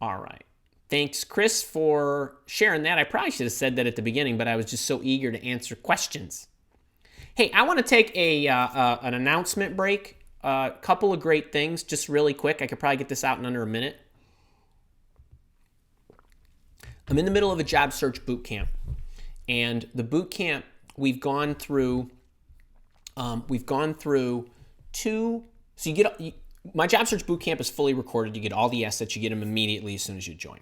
All right. Thanks, Chris, for sharing that. I probably should have said that at the beginning, but I was just so eager to answer questions. Hey, I want to take an announcement break. A couple of great things, just really quick. I could probably get this out in under a minute. I'm in the middle of a job search boot camp, and the boot camp we've gone through two. So my job search boot camp is fully recorded. You get all the assets. You get them immediately as soon as you join.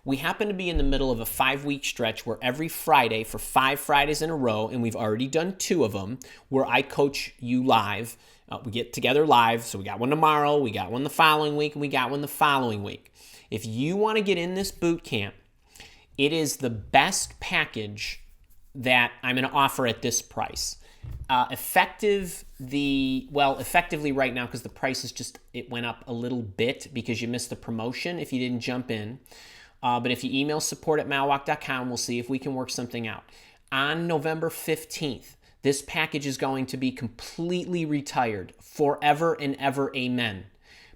We happen to be in the middle of a 5-week stretch where every Friday for 5 Fridays in a row, and we've already done 2 of them, where I coach you live. We get together live. So we got one tomorrow, we got one the following week, and we got one the following week. If you want to get in this boot camp, it is the best package that I'm going to offer at this price. Effectively right now, because the price is it went up a little bit because you missed the promotion if you didn't jump in. But if you email support@malwalk.com, we'll see if we can work something out. On November 15th, this package is going to be completely retired forever and ever, amen.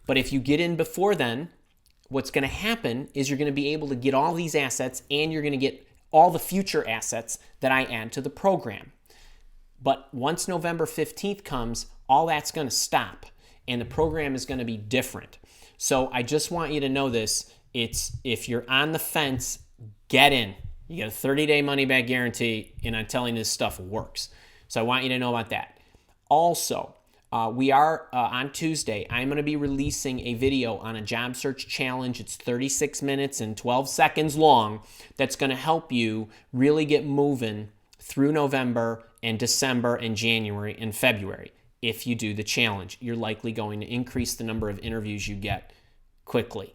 But if you get in before then, what's going to happen is you're going to be able to get all these assets and you're going to get all the future assets that I add to the program. But once November 15th comes, all that's going to stop and the program is going to be different. So I just want you to know this. If you're on the fence, get in. You get a 30-day money-back guarantee, and I'm telling you, this stuff works. So I want you to know about that. Also, we are on Tuesday, I'm going to be releasing a video on a job search challenge. It's 36 minutes and 12 seconds long. That's going to help you really get moving through November and December and January and February. If you do the challenge, you're likely going to increase the number of interviews you get quickly.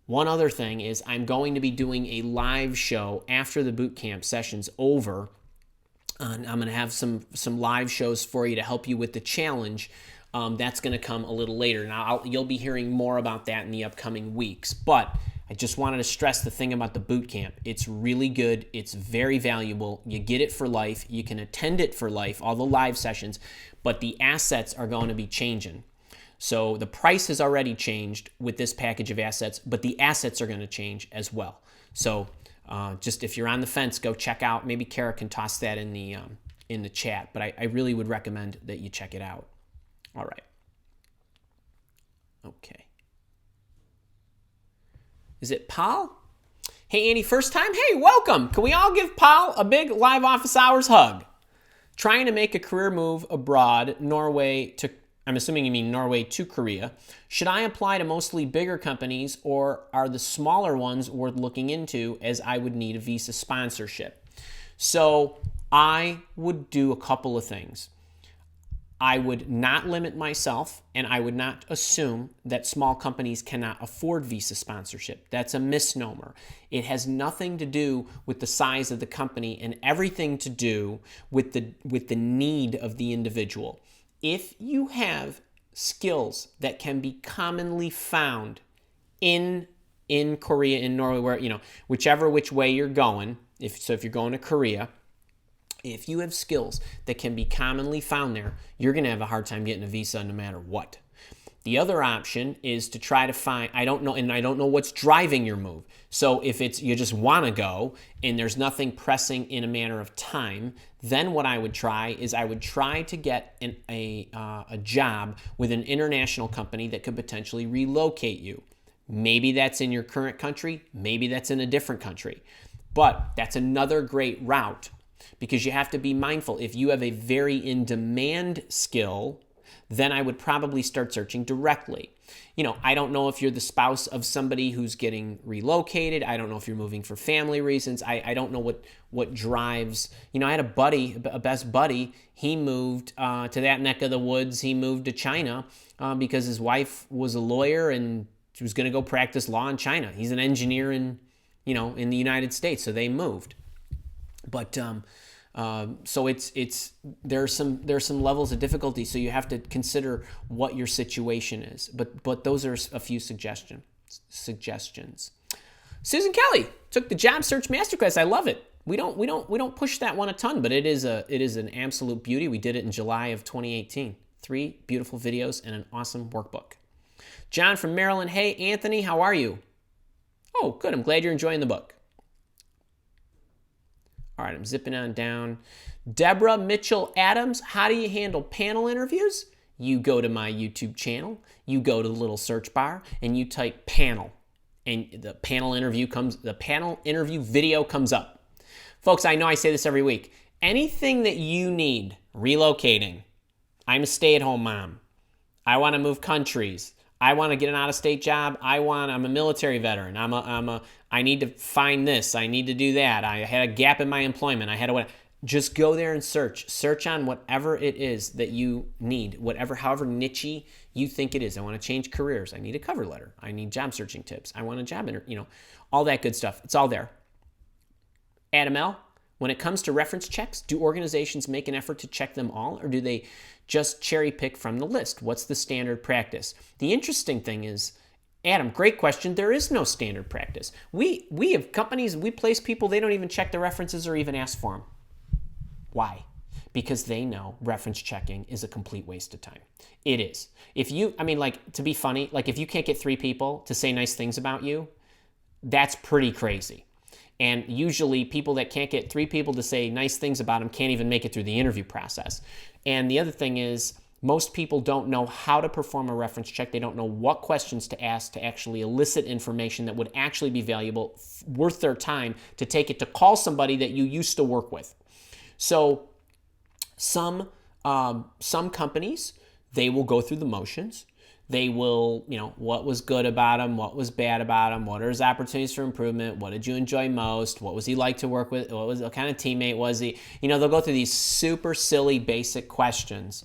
One other thing is I'm going to be doing a live show after the bootcamp session's over. I'm going to have some live shows for you to help you with the challenge. That's going to come a little later. Now, you'll be hearing more about that in the upcoming weeks. But I just wanted to stress the thing about the boot camp. It's really good. It's very valuable. You get it for life. You can attend it for life, all the live sessions. But the assets are going to be changing. So the price has already changed with this package of assets, but the assets are going to change as well. So just if you're on the fence, go check out. Maybe Kara can toss that in the chat, but I really would recommend that you check it out. All right. Okay. Is it Paul? Hey, Annie, first time? Hey, welcome. Can we all give Paul a big live office hours hug? Trying to make a career move abroad, I'm assuming you mean Norway to Korea. Should I apply to mostly bigger companies, or are the smaller ones worth looking into, as I would need a visa sponsorship? So I would do a couple of things. I would not limit myself, and I would not assume that small companies cannot afford visa sponsorship. That's a misnomer. It has nothing to do with the size of the company and everything to do with the need of the individual. If you have skills that can be commonly found in Korea, in Norway, where, whichever which way you're going, if you're going to Korea, if you have skills that can be commonly found there, you're going to have a hard time getting a visa no matter what. The other option is to try to find, I don't know what's driving your move. So if it's you just want to go and there's nothing pressing in a matter of time, then what I would try is I would try to get a job with an international company that could potentially relocate you. Maybe that's in your current country, maybe that's in a different country. But that's another great route, because you have to be mindful. If you have a very in-demand skill, then I would probably start searching directly. I don't know if you're the spouse of somebody who's getting relocated. I don't know if you're moving for family reasons. I don't know what drives. I had a best buddy. He moved to that neck of the woods. He moved to China because his wife was a lawyer and she was going to go practice law in China. He's an engineer in the United States, so they moved. But so there's some levels of difficulty, so you have to consider what your situation is. But those are a few suggestions. Susan Kelly took the job search masterclass. I love it. We don't push that one a ton, but it is an absolute beauty. We did it in July of 2018. 3 beautiful videos and an awesome workbook. John from Maryland. Hey Anthony, how are you? Oh, good. I'm glad you're enjoying the book. All right, I'm zipping on down. Deborah Mitchell Adams, how do you handle panel interviews? You go to my YouTube channel, you go to the little search bar, and you type panel, and the panel interview video comes up. Folks, I know I say this every week. Anything that you need, relocating, I'm a stay-at-home mom, I want to move countries, I want to get an out-of-state job. I'm a military veteran. I need to find this. I need to do that. I had a gap in my employment. Just go there and search. Search on whatever it is that you need, however niche-y you think it is. I want to change careers. I need a cover letter. I need job searching tips. I want a job interview, all that good stuff. It's all there. Adam L., when it comes to reference checks, do organizations make an effort to check them all, or do they just cherry pick from the list? What's the standard practice? The interesting thing is, Adam, great question. There is no standard practice. We have companies, we place people, they don't even check the references or even ask for them. Why? Because they know reference checking is a complete waste of time. It is. To be funny, if you can't get 3 people to say nice things about you, that's pretty crazy. And usually people that can't get 3 people to say nice things about them can't even make it through the interview process. And the other thing is, most people don't know how to perform a reference check. They don't know what questions to ask to actually elicit information that would actually be valuable, worth their time to take it to call somebody that you used to work with. So some companies, they will go through the motions. They will, what was good about him, what was bad about him, what are his opportunities for improvement, what did you enjoy most, what was he like to work with, what kind of teammate was he? They'll go through these super silly basic questions.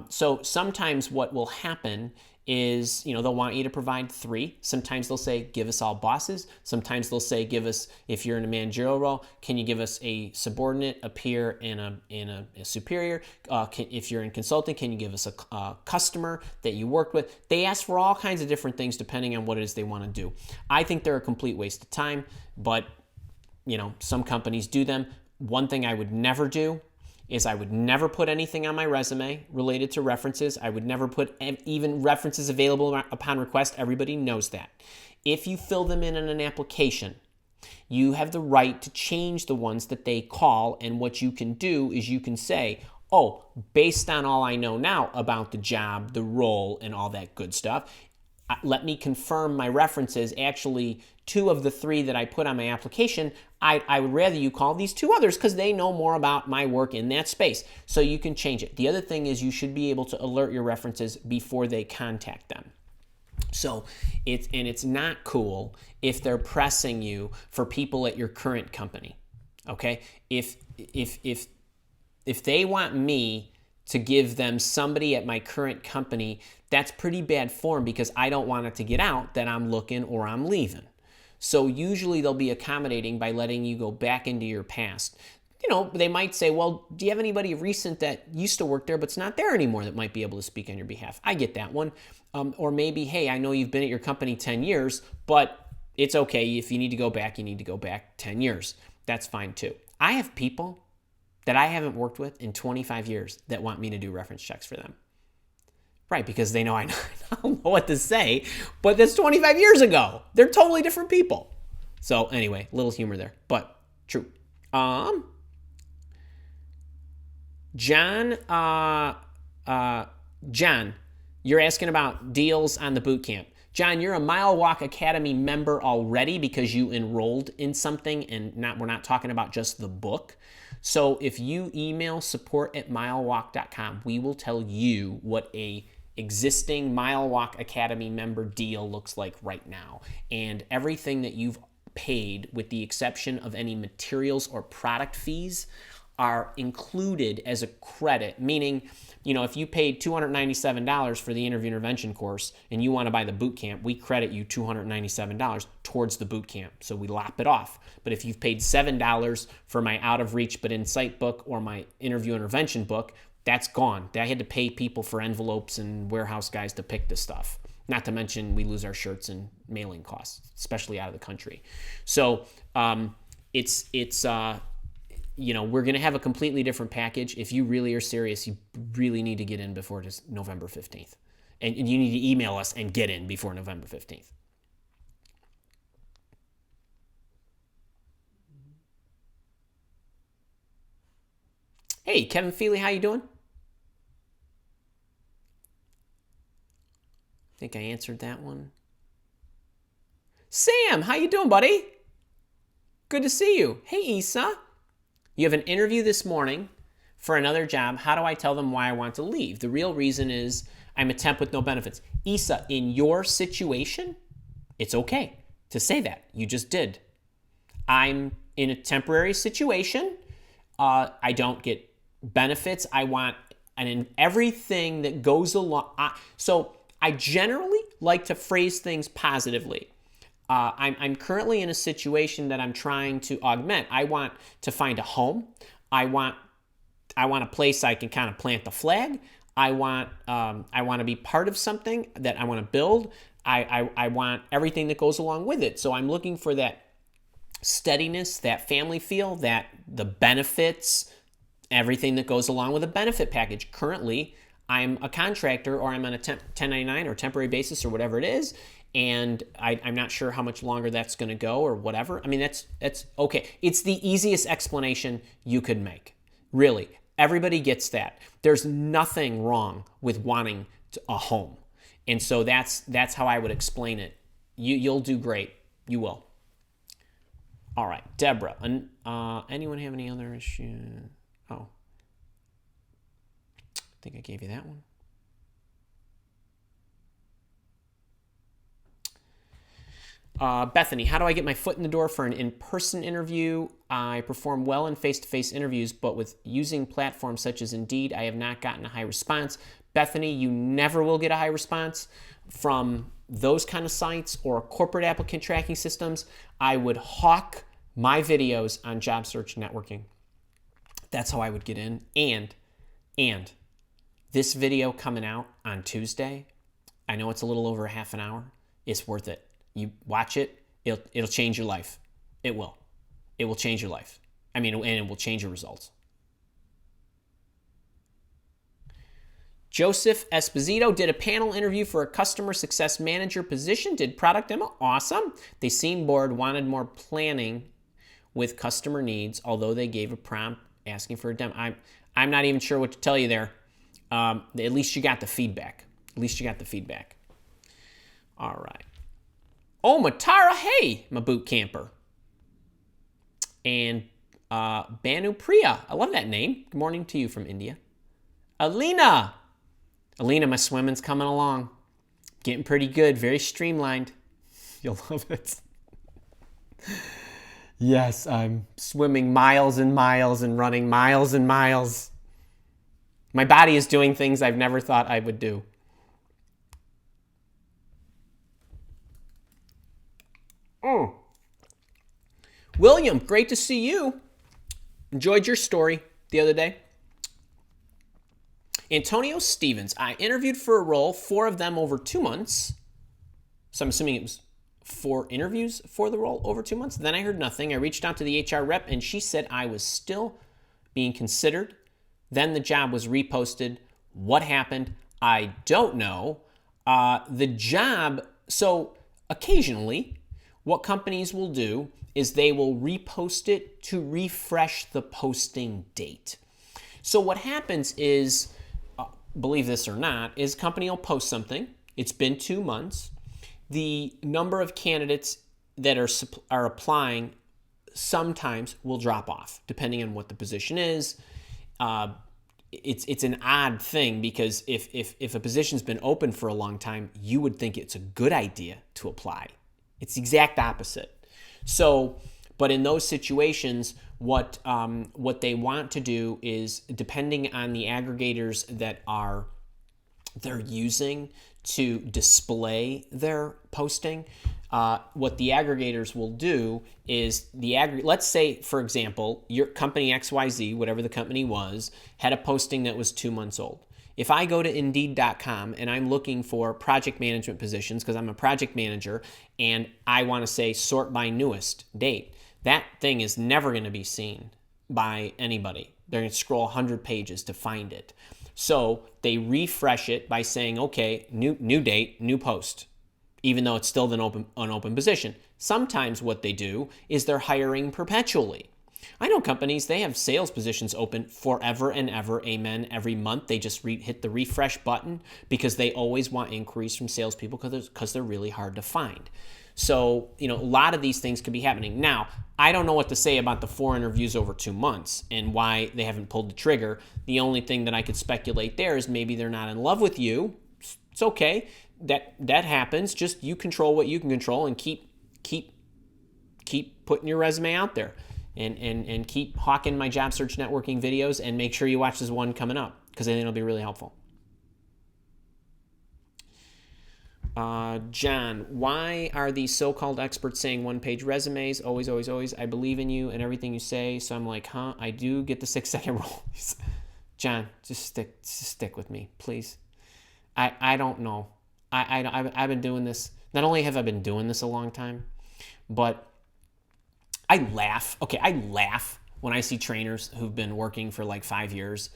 So sometimes what will happen is, they'll want you to provide 3. Sometimes they'll say, give us all bosses. Sometimes they'll say, give us, if you're in a managerial role, can you give us a subordinate, a peer, and a superior? If you're in consulting, can you give us a customer that you worked with? They ask for all kinds of different things depending on what it is they want to do. I think they're a complete waste of time, but, some companies do them. One thing I would never do is I would never put anything on my resume related to references. I would never put even references available upon request. Everybody knows that. If you fill them in an application, you have the right to change the ones that they call, and what you can do is you can say, based on all I know now about the job, the role, and all that good stuff, let me confirm my references. Actually, 2 of the 3 that I put on my application, I would rather you call these 2 others because they know more about my work in that space. So you can change it. The other thing is you should be able to alert your references before they contact them. So it's not cool if they're pressing you for people at your current company. Okay? If they want me to give them somebody at my current company, that's pretty bad form because I don't want it to get out that I'm looking or I'm leaving. So usually they'll be accommodating by letting you go back into your past. You know, they might say, well, do you have anybody recent that used to work there but's not there anymore that might be able to speak on your behalf? I get that one. Or maybe, hey, I know you've been at your company 10 years, but it's okay. If you need to go back, you need to go back 10 years. That's fine too. I have people that I haven't worked with in 25 years that want me to do reference checks for them. Right, because they know I don't know what to say, but that's 25 years ago. They're totally different people. So anyway, little humor there, but true. John, you're asking about deals on the boot camp. John, you're a Mile Walk Academy member already because you enrolled in something, and we're not talking about just the book. So if you email support@milewalk.com, we will tell you what a existing Mile Walk Academy member deal looks like right now. And everything that you've paid, with the exception of any materials or product fees, are included as a credit, meaning, you know, if you paid $297 for the interview intervention course and you want to buy the boot camp, we credit you $297 towards the boot camp. So we lop it off. But if you've paid $7 for my out of reach but in sight book or my interview intervention book, that's gone. I had to pay people for envelopes and warehouse guys to pick this stuff. Not to mention we lose our shirts and mailing costs, especially out of the country. So you know, we're going to have a completely different package. If you really are serious, you really need to get in before November 15th. And you need to email us and get in before November 15th. Hey, Kevin Feely, how you doing? I think I answered that one. Sam, how you doing, buddy? Good to see you. Hey, Isa. You have an interview this morning for another job. How do I tell them why I want to leave? The real reason is I'm a temp with no benefits. Isa, in your situation, it's okay to say that. You just did. I'm in a temporary situation. I don't get benefits. I want everything that goes along. So I generally like to phrase things positively. I'm currently in a situation that I'm trying to augment. I want to find a home. I want a place I can kind of plant the flag. I want to be part of something that I want to build. I want everything that goes along with it. So I'm looking for that steadiness, that family feel, that the benefits, everything that goes along with a benefit package. Currently, I'm a contractor, or I'm on a 1099 or temporary basis or whatever it is. And I'm not sure how much longer that's going to go or whatever. I mean, that's okay. It's the easiest explanation you could make. Really, everybody gets that. There's nothing wrong with wanting a home. And so that's how I would explain it. You'll do great. You will. All right, Deborah. Anyone have any other issues? Oh, I think I gave you that one. Bethany, how do I get my foot in the door for an in-person interview? I perform well in face-to-face interviews, but with using platforms such as Indeed, I have not gotten a high response. Bethany, you never will get a high response from those kind of sites or corporate applicant tracking systems. I would hawk my videos on Job Search Networking. That's how I would get in. And this video coming out on Tuesday, I know it's a little over half an hour. It's worth it. You watch it, it'll change your life. It will. It will change your life. I mean, and it will change your results. Joseph Esposito did a panel interview for a customer success manager position, did product demo. Awesome. They seemed bored, wanted more planning with customer needs, although they gave a prompt asking for a demo. I'm not even sure what to tell you there. At least you got the feedback. All right. Oh, Matara, hey, my boot camper. And Banu Priya, I love that name. Good morning to you from India. Alina, my swimming's coming along. Getting pretty good, very streamlined. You'll love it. Yes, I'm swimming miles and miles and running miles and miles. My body is doing things I've never thought I would do. William, great to see you. Enjoyed your story the other day. Antonio Stevens, I interviewed for a role, 4 of them over 2 months. So I'm assuming it was 4 interviews for the role over 2 months. Then I heard nothing. I reached out to the HR rep and she said I was still being considered. Then the job was reposted. What happened? I don't know. The job, so occasionally what companies will do is they will repost it to refresh the posting date. So what happens is, believe this or not, is company will post something. It's been 2 months. The number of candidates that are applying sometimes will drop off, depending on what the position is. It's an odd thing because if a position's been open for a long time, you would think it's a good idea to apply. It's the exact opposite. So, but in those situations, what they want to do is, depending on the aggregators that they're using to display their posting, what the aggregators will do is let's say, for example, your company XYZ, whatever the company was, had a posting that was 2 months old. If I go to Indeed.com and I'm looking for project management positions because I'm a project manager and I want to say sort by newest date, that thing is never going to be seen by anybody. They're going to scroll 100 pages to find it. So they refresh it by saying, okay, new date, new post, even though it's still an open position. Sometimes what they do is they're hiring perpetually. I know companies, they have sales positions open forever and ever, amen, every month. They just hit the refresh button because they always want inquiries from salespeople because they're really hard to find. So, a lot of these things could be happening. Now, I don't know what to say about the 4 interviews over 2 months and why they haven't pulled the trigger. The only thing that I could speculate there is maybe they're not in love with you. It's okay. That happens. Just you control what you can control and keep putting your resume out there. And keep hawking my job search networking videos and make sure you watch this one coming up because I think it'll be really helpful. John, why are these so-called experts saying one-page resumes? Always, always, always. I believe in you and everything you say. So I'm like, I do get the 6-second rule. John, just stick with me, please. I don't know. I've been doing this. Not only have I been doing this a long time, but I laugh. Okay, I laugh when I see trainers who've been working for like 5 years.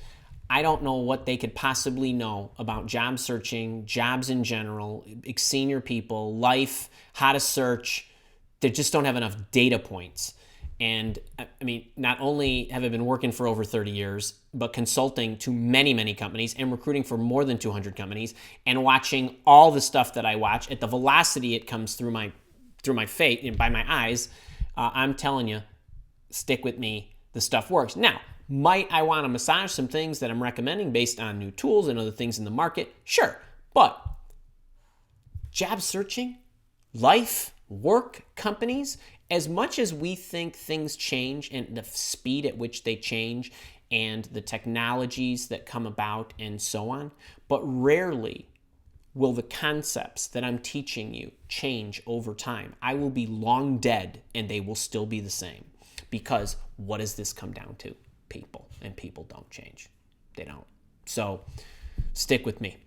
I don't know what they could possibly know about job searching, jobs in general, senior people, life, how to search. They just don't have enough data points. And I mean, not only have I been working for over 30 years, but consulting to many, many companies and recruiting for more than 200 companies and watching all the stuff that I watch at the velocity it comes through my face and by my eyes. I'm telling you, stick with me. The stuff works. Now, might I want to massage some things that I'm recommending based on new tools and other things in the market? Sure. But job searching, life, work, companies, as much as we think things change and the speed at which they change and the technologies that come about and so on, but rarely will the concepts that I'm teaching you change over time. I will be long dead and they will still be the same. Because what does this come down to? People. And people don't change. They don't. So stick with me.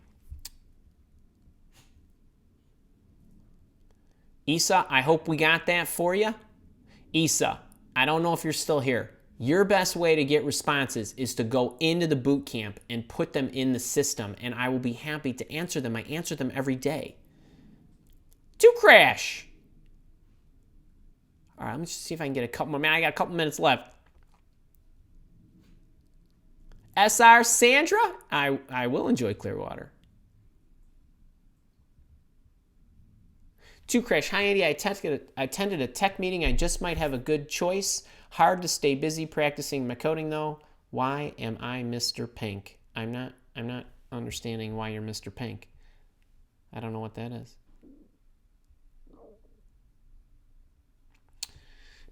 Isa, I hope we got that for you. Isa, I don't know if you're still here. Your best way to get responses is to go into the boot camp and put them in the system, and I will be happy to answer them. I answer them every day. To Crash. All right, let me just see if I can get a couple more. Man, I got a couple minutes left. SR Sandra, I will enjoy Clearwater. To Crash, hi Andy, I attended a tech meeting. I just might have a good choice. Hard to stay busy practicing my coding though. Why am I Mr. Pink? I'm not understanding why you're Mr. Pink. I don't know what that is.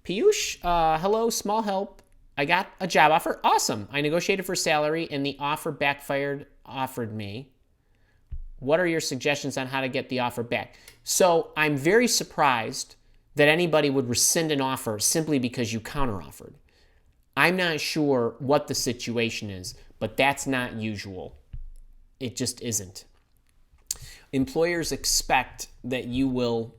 Piyush, hello, small help. I got a job offer. Awesome. I negotiated for salary and the offer backfired, offered me. What are your suggestions on how to get the offer back? So I'm very surprised that anybody would rescind an offer simply because you counteroffered. I'm not sure what the situation is, but that's not usual. It just isn't. Employers expect that you will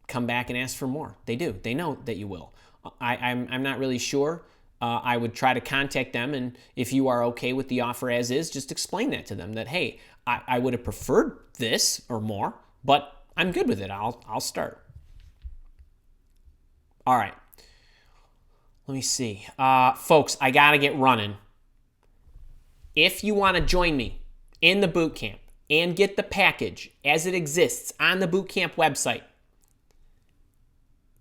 come back and ask for more. They do. They know that you will. I'm not really sure. I would try to contact them, and if you are okay with the offer as is, just explain that to them that, hey, I would have preferred this or more, but I'm good with it. I'll start. All right. Let me see. Folks, I got to get running. If you want to join me in the boot camp and get the package as it exists on the Bootcamp website,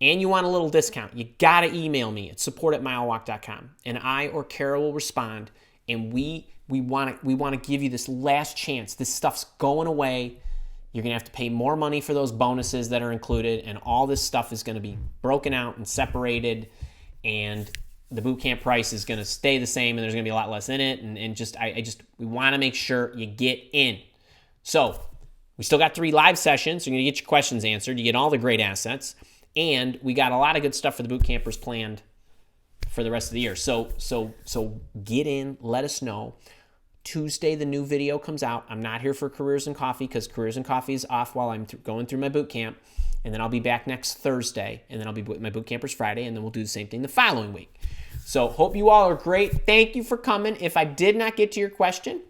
and you want a little discount, you got to email me at support@milewalk.com, and I or Kara will respond, and we want to give you this last chance. This stuff's going away. You're going to have to pay more money for those bonuses that are included, and all this stuff is going to be broken out and separated, and the bootcamp price is going to stay the same, and there's going to be a lot less in it, and we want to make sure you get in. So we still got 3 live sessions. You're going to get your questions answered. You get all the great assets. And we got a lot of good stuff for the boot campers planned for the rest of the year. So get in, let us know. Tuesday, the new video comes out. I'm not here for Careers and Coffee because Careers and Coffee is off while I'm going through my boot camp. And then I'll be back next Thursday. And then I'll be with my boot campers Friday. And then we'll do the same thing the following week. So hope you all are great. Thank you for coming. If I did not get to your question,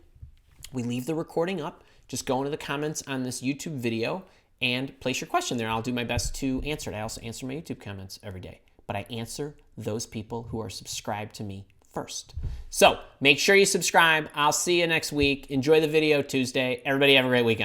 we leave the recording up. Just go into the comments on this YouTube video and place your question there. I'll do my best to answer it. I also answer my YouTube comments every day, but I answer those people who are subscribed to me first. So make sure you subscribe. I'll see you next week. Enjoy the video Tuesday. Everybody have a great weekend.